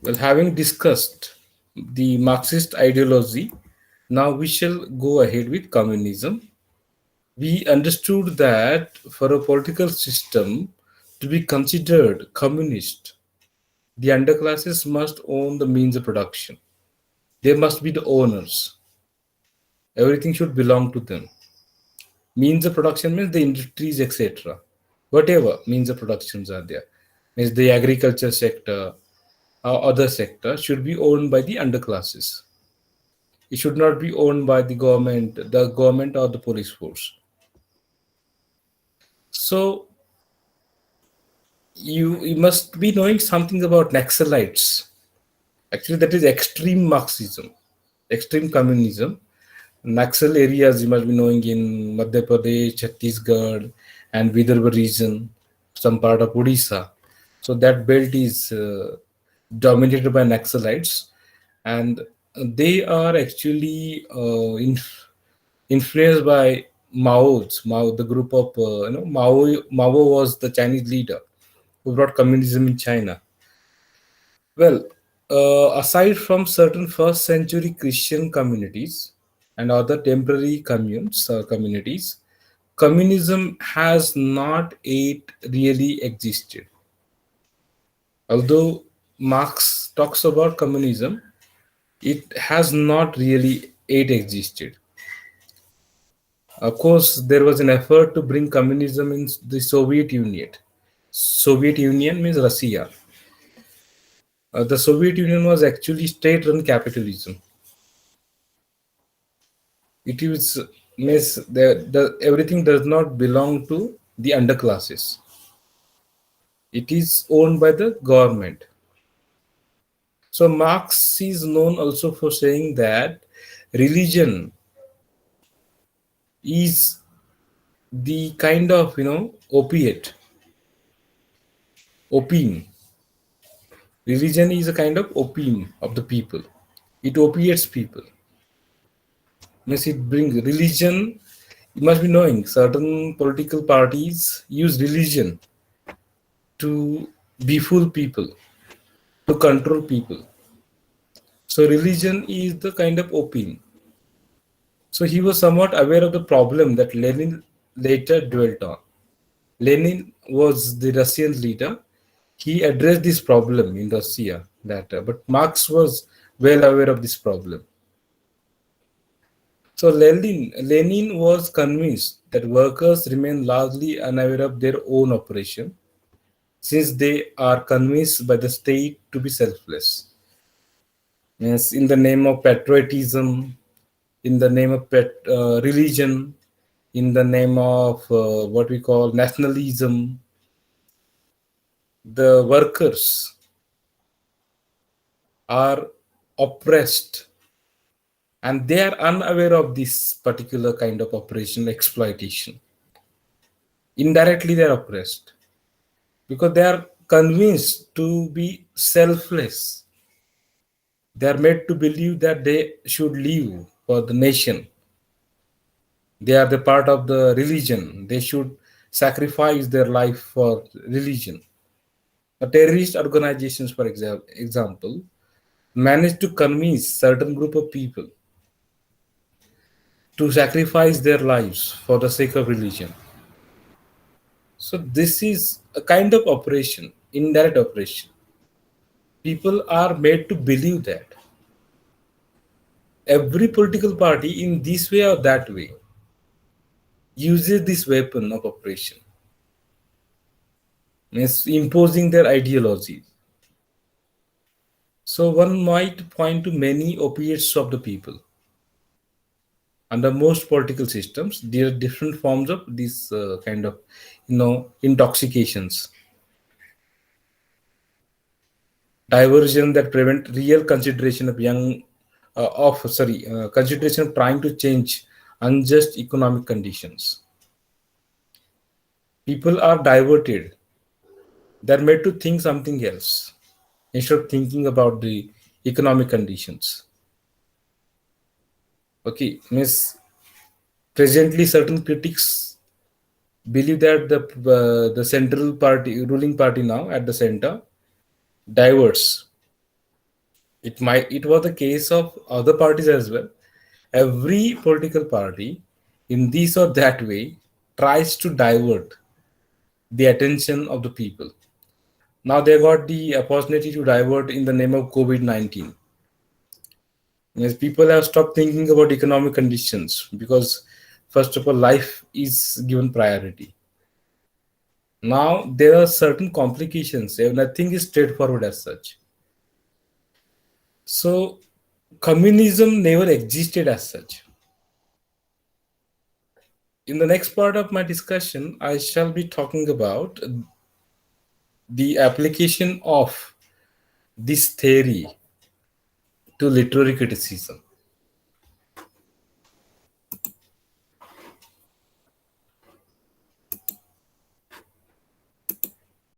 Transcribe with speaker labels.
Speaker 1: Well, having discussed the Marxist ideology, now we shall go ahead with communism. We understood that for a political system to be considered communist, the underclasses must own the means of production. They must be the owners. Everything should belong to them. Means of production means the industries, etc. Whatever means of productions are there, means the agriculture sector or other sector should be owned by the underclasses. It should not be owned by the government or the police force. So you must be knowing something about Naxalites. Actually, that is extreme Marxism, extreme communism. Naxal areas you must be knowing in Madhya Pradesh, Chhattisgarh, and Vidarbha region, some part of Odisha. So that belt is dominated by Naxalites, and they are actually influenced by Mao, the group of Mao was the Chinese leader who brought communism in China. Well, aside from certain first century Christian communities and other temporary communities, communism has not yet really existed. Although Marx talks about communism, it has not really yet existed. Of course, there was an effort to bring communism in the Soviet Union. Soviet Union means Russia. The Soviet Union was actually state-run capitalism. It is means the everything does not belong to the underclasses. It is owned by the government. So Marx is known also for saying that religion is the kind of opium. Religion is a kind of opium of the people. It opiates people. Means it brings religion. You must be knowing certain political parties use religion to befool people, to control people. So religion is the kind of opium. So he was somewhat aware of the problem that Lenin later dwelt on. Lenin was the Russian leader. He addressed this problem in Russia later, but Marx was well aware of this problem. So Lenin was convinced that workers remain largely unaware of their own operation since they are convinced by the state to be selfless. Yes, in the name of patriotism, in the name of religion, in the name of what we call nationalism, the workers are oppressed and they are unaware of this particular kind of operational exploitation. Indirectly, they are oppressed because they are convinced to be selfless. They are made to believe that they should live for the nation. They are the part of the religion. They should sacrifice their life for religion. The terrorist organizations, for example, manage to convince certain group of people to sacrifice their lives for the sake of religion. So this is a kind of operation, indirect operation. People are made to believe that every political party in this way or that way uses this weapon of oppression, means imposing their ideology. So one might point to many opiates of the people. Under most political systems, there are different forms of this kind of, intoxications, diversion that prevent real consideration of consideration of trying to change unjust economic conditions. People are diverted. They're made to think something else instead of thinking about the economic conditions. Okay, Miss. Presently, certain critics believe that the central party, ruling party now at the center, diverts. It was the case of other parties as well. Every political party, in this or that way, tries to divert the attention of the people. Now they got the opportunity to divert in the name of COVID-19. Yes, people have stopped thinking about economic conditions because, first of all, life is given priority. Now there are certain complications. Nothing is straightforward as such. So communism never existed as such. In the next part of my discussion, I shall be talking about the application of this theory to literary criticism.